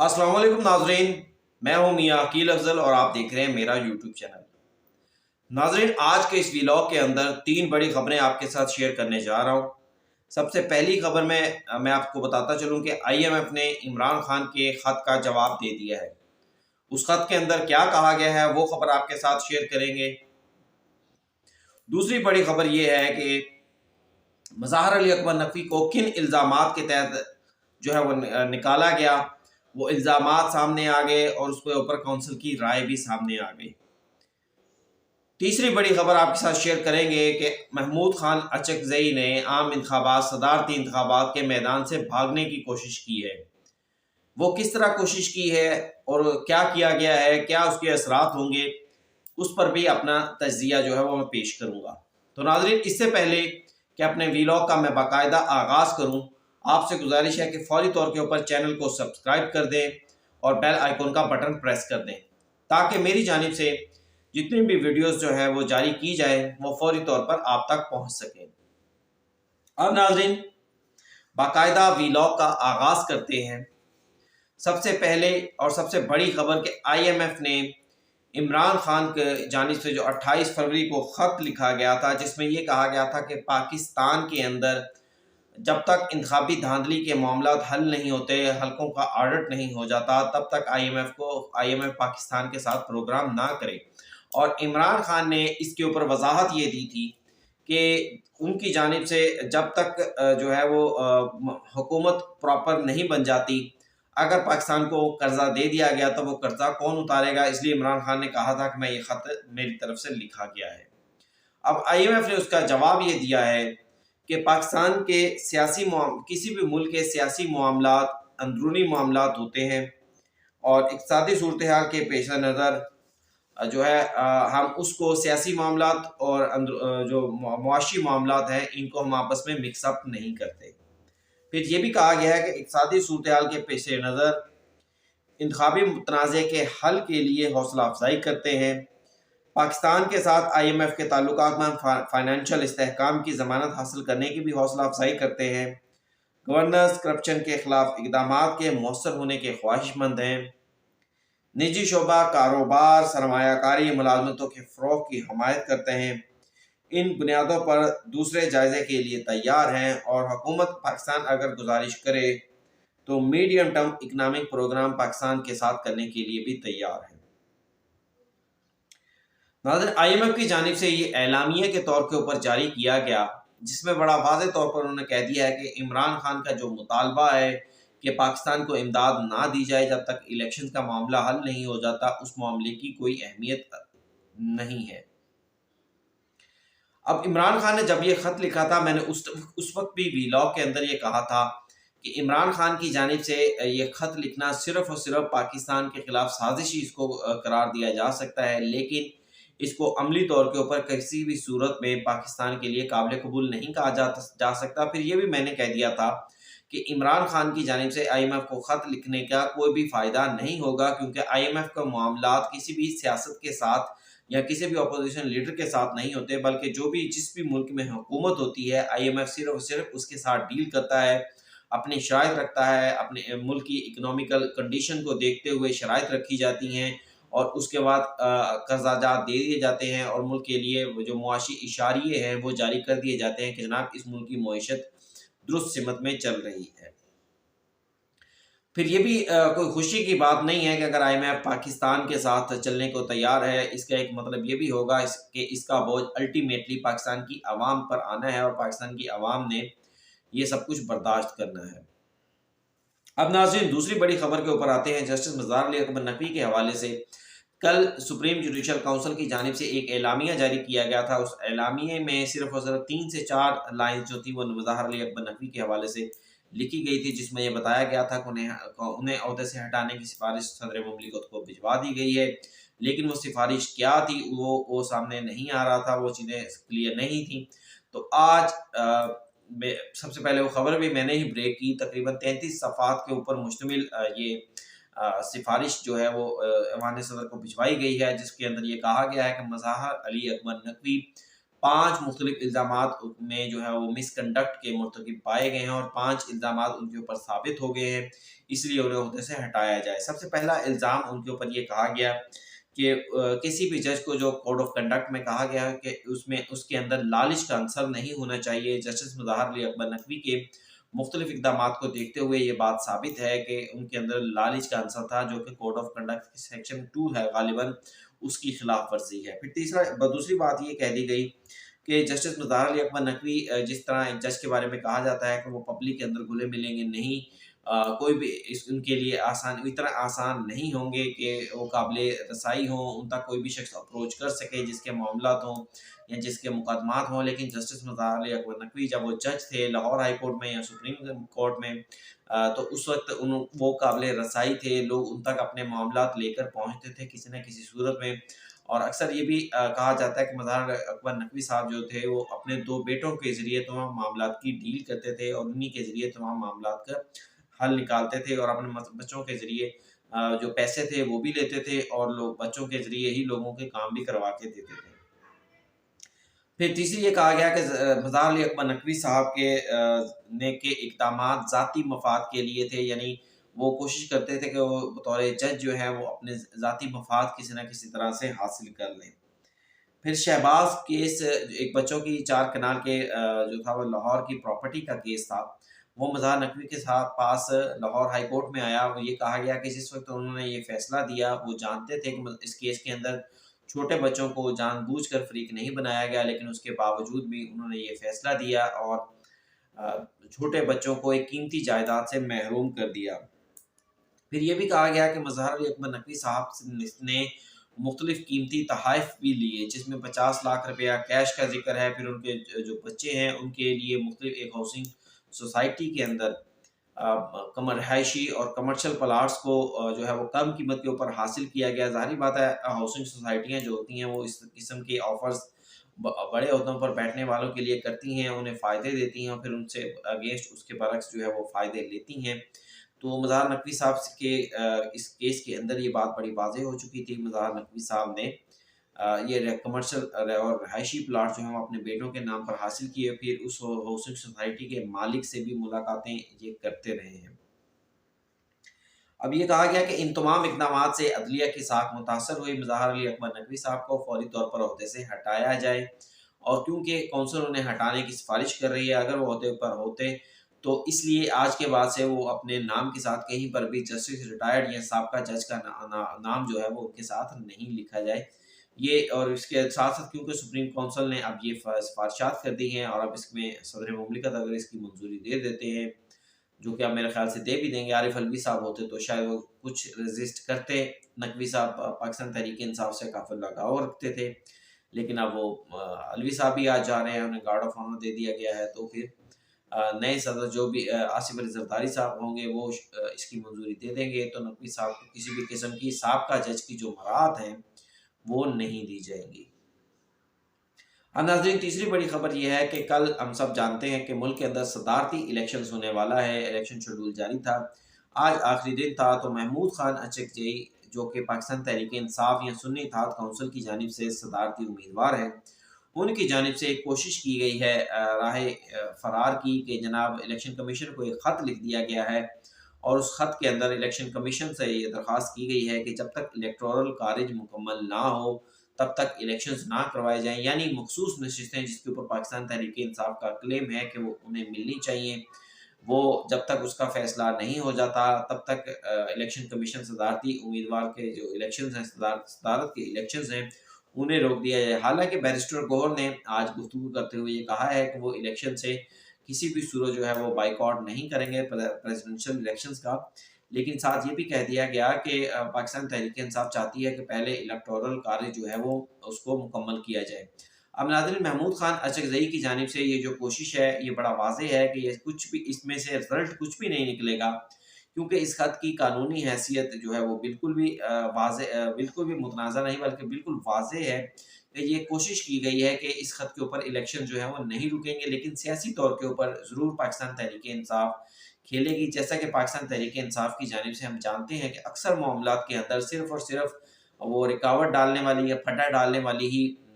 السلام علیکم ناظرین، میں ہوں میاں عقیل افضل اور آپ دیکھ رہے ہیں میرا یوٹیوب چینل۔ ناظرین، آج کے اس ویلاگ کے اندر 3 بڑی خبریں آپ کے ساتھ شیئر کرنے جا رہا ہوں۔ سب سے پہلی خبر میں آپ کو بتاتا چلوں کہ آئی ایم ایف نے عمران خان کے خط کا جواب دے دیا ہے۔ اس خط کے اندر کیا کہا گیا ہے وہ خبر آپ کے ساتھ شیئر کریں گے۔ دوسری بڑی خبر یہ ہے کہ مظاہر علی اکبر نقوی کو کن الزامات کے تحت جو ہے وہ نکالا گیا، وہ الزامات سامنے آ گئے اور اس کے اوپر کونسل کی رائے بھی سامنے آ گئی۔ تیسری بڑی خبر آپ کے ساتھ شیئر کریں گے کہ محمود خان اچکزئی نے عام انتخابات صدارتی انتخابات کے میدان سے بھاگنے کی کوشش کی ہے۔ وہ کس طرح کوشش کی ہے اور کیا کیا گیا ہے، کیا اس کے اثرات ہوں گے، اس پر بھی اپنا تجزیہ جو ہے وہ میں پیش کروں گا۔ تو ناظرین، اس سے پہلے کہ اپنے ویلاگ کا میں باقاعدہ آغاز کروں، آپ سے گزارش ہے کہ فوری طور کے اوپر چینل کو سبسکرائب کر دیں اور بیل آئیکن کا بٹن پریس کر دیں تاکہ میری جانب سے جتنی بھی ویڈیوز جو ہے وہ جاری کی جائے وہ فوری طور پر آپ تک پہنچ سکیں۔ اب ناظرین، باقاعدہ ویلاگ کا آغاز کرتے ہیں۔ سب سے پہلے اور سب سے بڑی خبر کہ آئی ایم ایف نے عمران خان کے جانب سے جو 28 فروری کو خط لکھا گیا تھا، جس میں یہ کہا گیا تھا کہ پاکستان کے اندر جب تک انتخابی دھاندلی کے معاملات حل نہیں ہوتے، حلقوں کا آڈٹ نہیں ہو جاتا، تب تک آئی ایم ایف پاکستان کے ساتھ پروگرام نہ کرے۔ اور عمران خان نے اس کے اوپر وضاحت یہ دی تھی کہ ان کی جانب سے جب تک جو ہے وہ حکومت پراپر نہیں بن جاتی، اگر پاکستان کو قرضہ دے دیا گیا تو وہ قرضہ کون اتارے گا، اس لیے عمران خان نے کہا تھا کہ میں یہ خط میری طرف سے لکھا گیا ہے۔ اب آئی ایم ایف نے اس کا جواب یہ دیا ہے کہ پاکستان کے کسی بھی ملک کے سیاسی معاملات اندرونی معاملات ہوتے ہیں اور اقتصادی صورتحال کے پیش نظر جو ہے ہم اس کو سیاسی معاملات اور جو معاشی معاملات ہیں ان کو ہم آپس میں مکس اپ نہیں کرتے۔ پھر یہ بھی کہا گیا ہے کہ اقتصادی صورتحال کے پیش نظر انتخابی تنازع کے حل کے لیے حوصلہ افزائی کرتے ہیں، پاکستان کے ساتھ آئی ایم ایف کے تعلقات میں فائنینشل استحکام کی ضمانت حاصل کرنے کی بھی حوصلہ افزائی کرتے ہیں، گورننس کرپشن کے خلاف اقدامات کے مؤثر ہونے کے خواہش مند ہیں، نجی شعبہ کاروبار سرمایہ کاری ملازمتوں کے فروغ کی حمایت کرتے ہیں، ان بنیادوں پر دوسرے جائزے کے لیے تیار ہیں، اور حکومت پاکستان اگر گزارش کرے تو medium term economic programme Pakistan کے ساتھ کرنے کے لیے بھی تیار ہے۔ ناظرین، آئی ایم ایف کی جانب سے یہ اعلامیہ کے طور کے اوپر جاری کیا گیا، جس میں بڑا واضح طور پر انہوں نے کہہ دیا ہے کہ عمران خان کا جو مطالبہ ہے کہ پاکستان کو امداد نہ دی جائے جب تک الیکشن کا معاملہ حل نہیں ہو جاتا، اس معاملے کی کوئی اہمیت نہیں ہے۔ اب عمران خان نے جب یہ خط لکھا تھا، میں نے اس وقت بھی ویلاگ کے اندر یہ کہا تھا کہ عمران خان کی جانب سے یہ خط لکھنا صرف اور صرف پاکستان کے خلاف سازشی اس کو قرار دیا جا سکتا ہے، لیکن اس کو عملی طور کے اوپر کسی بھی صورت میں پاکستان کے لیے قابل قبول نہیں کہا جا سکتا۔ پھر یہ بھی میں نے کہہ دیا تھا کہ عمران خان کی جانب سے آئی ایم ایف کو خط لکھنے کا کوئی بھی فائدہ نہیں ہوگا، کیونکہ آئی ایم ایف کا معاملات کسی بھی سیاست کے ساتھ یا کسی بھی اپوزیشن لیڈر کے ساتھ نہیں ہوتے، بلکہ جس بھی ملک میں حکومت ہوتی ہے، آئی ایم ایف صرف اور صرف اس کے ساتھ ڈیل کرتا ہے، اپنی شرائط رکھتا ہے، اپنے ملک کی اکنامیکل کنڈیشن کو دیکھتے ہوئے شرائط رکھی جاتی ہیں اور اس کے بعد قرضہ جات دے دیے جاتے ہیں، اور ملک کے لیے جو معاشی اشاریے ہیں وہ جاری کر دیے جاتے ہیں کہ جناب اس ملک کی معیشت درست سمت میں چل رہی ہے۔ پھر یہ بھی کوئی خوشی کی بات نہیں ہے کہ اگر آئی ایم ایف پاکستان کے ساتھ چلنے کو تیار ہے، اس کا ایک مطلب یہ بھی ہوگا کہ اس کا بوجھ الٹیمیٹلی پاکستان کی عوام پر آنا ہے اور پاکستان کی عوام نے یہ سب کچھ برداشت کرنا ہے۔ اب ناظرین، دوسری بڑی خبر کے اوپر آتے ہیں۔ جسٹس مظاہر علی اکبر نقوی کے حوالے سے کل سپریم جوڈیشل کونسل کی جانب سے ایک اعلامیہ جاری کیا گیا تھا۔ اس اعلامیے میں صرف اور صرف 3 سے 4 لائنز جو تھی وہ مظاہر علی اکبر نقوی کے حوالے سے لکھی گئی تھی، جس میں یہ بتایا گیا تھا کہ انہیں عہدے سے ہٹانے کی سفارش صدر مملکت کو بھجوا دی گئی ہے، لیکن وہ سفارش کیا تھی وہ سامنے نہیں آ رہا تھا، وہ چیزیں کلیئر نہیں تھیں۔ تو آج سب سے پہلے وہ خبر بھی میں نے ہی بریک کی، تقریباً 33 صفحات کے اوپر مشتمل یہ سفارش جو ہے وہ ایوان صدر کو بھجوائی گئی ہے، جس کے اندر یہ کہا گیا ہے کہ مظاہر علی اکبر نقوی 5 مختلف الزامات میں جو ہے وہ مس کنڈکٹ کے مرتکب پائے گئے ہیں اور 5 الزامات ان کے اوپر ثابت ہو گئے ہیں، اس لیے انہیں عہدے سے ہٹایا جائے۔ سب سے پہلا الزام ان کے اوپر یہ کہا گیا کہ کسی بھی جج کو جو کوڈ آف کنڈکٹ میں کہا گیا ہے کہ اس کے اندر لالچ کا عنصر نہیں ہونا چاہیے۔ جسٹس مظاہر علی اکبر نقوی کے مختلف اقدامات کو دیکھتے ہوئے یہ بات ثابت ہے کہ ان کے اندر لالچ کا عنصر تھا، جو کہ کوڈ آف کنڈکٹ سیکشن 2 ہے غالباً، اس کی خلاف ورزی ہے۔ پھر دوسری بات یہ کہہ دی گئی کہ جسٹس مظاہر علی اکبر نقوی جس طرح ایک جج کے بارے میں کہا جاتا ہے کہ وہ پبلک کے اندر گھلے ملیں گے نہیں، کوئی بھی ان کے لیے اتنا آسان نہیں ہوں گے کہ وہ قابل رسائی ہوں، ان تک کوئی بھی شخص اپروچ کر سکے جس کے معاملات ہوں یا جس کے مقدمات ہوں۔ لیکن جسٹس مظاہر علی اکبر نقوی جب وہ جج تھے لاہور ہائی کورٹ میں یا سپریم کورٹ میں، تو اس وقت وہ قابل رسائی تھے، لوگ ان تک اپنے معاملات لے کر پہنچتے تھے کسی نہ کسی صورت میں۔ اور اکثر یہ بھی کہا جاتا ہے کہ مظاہر اکبر نقوی صاحب جو تھے وہ اپنے 2 بیٹوں کے ذریعے تمام معاملات کی ڈیل کرتے تھے اور انہی کے ذریعے تمام معاملات کا حل نکالتے تھے، اور اپنے بچوں کے ذریعے جو پیسے تھے وہ بھی لیتے تھے اور لوگ بچوں کے ذریعے ہی لوگوں کے کام بھی کروا کے دیتے تھے۔ پھر تیسری یہ کہا گیا کہ مظاہر علی اکبر نقوی صاحب کے اقدامات ذاتی مفاد کے لیے تھے، یعنی وہ کوشش کرتے تھے کہ وہ بطور جج جو ہے وہ اپنے ذاتی مفاد کسی نہ کسی طرح سے حاصل کر لیں۔ پھر شہباز کیس، ایک بچوں کی 4 کنال کے جو تھا وہ لاہور کی پراپرٹی کا کیس تھا، وہ مظاہر نقوی کے ساتھ پاس لاہور ہائی کورٹ میں آیا۔ وہ یہ کہا گیا کہ جس وقت انہوں نے یہ فیصلہ دیا وہ جانتے تھے کہ اس کیس کے اندر چھوٹے بچوں کو جان بوجھ کر فریق نہیں بنایا گیا، لیکن اس کے باوجود بھی انہوں نے یہ فیصلہ دیا اور چھوٹے بچوں کو ایک قیمتی جائیداد سے محروم کر دیا۔ پھر یہ بھی کہا گیا کہ مظاہر علی اکبر نقوی صاحب نے مختلف قیمتی تحائف بھی لیے، جس میں 50 لاکھ روپیہ کیش کا ذکر ہے۔ پھر ان کے جو بچے ہیں ان کے لیے مختلف ایک ہاؤسنگ سوسائٹی کے اندر رہائشی اور کمرشل پلاٹس کو جو ہے وہ کم قیمت کے اوپر حاصل کیا گیا۔ ظاہری بات ہے ہاؤسنگ سوسائٹیاں جو ہوتی ہیں وہ اس قسم کے آفرز بڑے عہدوں پر بیٹھنے والوں کے لیے کرتی ہیں، انہیں فائدے دیتی ہیں اور پھر ان سے اگینسٹ اس کے برعکس جو ہے وہ فائدے لیتی ہیں۔ تو مظاہر نقوی صاحب کے اس کیس کے اندر یہ بات بڑی واضح ہو چکی تھی۔ مظاہر نقوی صاحب نے یہ کمرشل اور رہائشی پلاٹ جو ہیں وہ اپنے بیٹوں کے نام پر حاصل کیے، پھر اس ہاؤسنگ سوسائٹی کے مالک سے بھی ملاقاتیں یہ کرتے رہے ہیں۔ اب یہ کہا گیا کہ ان تمام اقدامات سے عدلیہ کی ساکھ متاثر ہوئی، مظاہر علی اکبر نقوی صاحب کو فوری طور پر عہدے سے ہٹایا جائے، اور کیونکہ کونسل انہیں ہٹانے کی سفارش کر رہی ہے، اگر وہ عہدے پر ہوتے تو اس لیے آج کے بعد سے وہ اپنے نام کے ساتھ کہیں پر بھی جسٹس ریٹائرڈ یا سابقہ جج کا نام جو ہے وہ ان کے ساتھ نہیں لکھا جائے۔ یہ اور اس کے ساتھ ساتھ کیونکہ سپریم کونسل نے اب یہ سفارشات کر دی ہیں اور اب اس میں صدر مملکت اگر اس کی منظوری دے دیتے ہیں، جو کہ اب میرے خیال سے دے بھی دیں گے، عارف الوی صاحب ہوتے تو شاید وہ کچھ ریزسٹ کرتے۔ نقوی صاحب پاکستان تحریک انصاف سے کافی لگاؤ رکھتے تھے، لیکن اب وہ الوی صاحب بھی آج جا رہے ہیں، انہیں گارڈ آف آنر دے دیا گیا ہے، تو پھر نئے صدر جو بھی آصف علی زرداری صاحب ہوں گے وہ اس کی منظوری دے دیں گے، تو نقوی صاحب کو کسی بھی قسم کی سابقہ جج کی جو مراعات ہیں وہ نہیں دی جائیں گی۔ اب ناظرین تیسری بڑی خبر یہ ہے کہ کل ہم سب جانتے ہیں کہ ملک کے اندر صدارتی الیکشنز ہونے والا ہے، الیکشن شیڈول جاری تھا، آج آخری دن تھا، تو محمود خان اچکزئی جو کہ پاکستان تحریک انصاف یا سنی اتحاد کونسل کی جانب سے صدارتی امیدوار ہیں، ان کی جانب سے ایک کوشش کی گئی ہے راہ فرار کی کہ جناب الیکشن کمیشن کو ایک خط لکھ دیا گیا ہے، اور اس خط کے اندر الیکشن کمیشن سے یہ درخواست کی گئی ہے کہ جب تک الیکٹورل کارج مکمل نہ ہو تب تک الیکشنز نہ کروائے جائیں، یعنی مخصوص نشستیں جس کے اوپر پاکستان تحریک انصاف کا کلیم ہے کہ وہ انہیں ملنی چاہیے، وہ جب تک اس کا فیصلہ نہیں ہو جاتا تب تک الیکشن کمیشن صدارتی امیدوار کے جو الیکشنز ہیں صدارت کے الیکشنز ہیں انہیں روک دیا جائے۔ حالانکہ بیرسٹر گوہر نے آج گفتگو کرتے ہوئے یہ کہا ہے کہ وہ الیکشن سے کسی بھی صورت جو ہے وہ بائیکاٹ نہیں کریں گے پریزیڈنشل الیکشنز کا، لیکن ساتھ یہ بھی کہہ دیا گیا کہ پاکستان تحریک انصاف چاہتی ہے کہ پہلے الیکٹورل کارج جو ہے وہ اس کو مکمل کیا جائے۔ اب ناظرین محمود خان اچکزئی کی جانب سے یہ جو کوشش ہے یہ بڑا واضح ہے کہ یہ کچھ بھی اس میں سے رزلٹ کچھ بھی نہیں نکلے گا، کیونکہ اس خط کی قانونی حیثیت جو ہے وہ بالکل بھی واضح بالکل بھی متنازع نہیں بلکہ بالکل واضح ہے کہ یہ کوشش کی گئی ہے کہ اس خط کے اوپر الیکشن جو ہے وہ نہیں رکیں گے، لیکن سیاسی طور کے اوپر ضرور پاکستان تحریک انصاف کھیلے گی، جیسا کہ پاکستان تحریک انصاف کی جانب سے ہم جانتے ہیں کہ اکثر معاملات کے اندر صرف اور صرف وہ رکاوٹ ڈالنے والی یا پھٹا ڈالنے والی ہی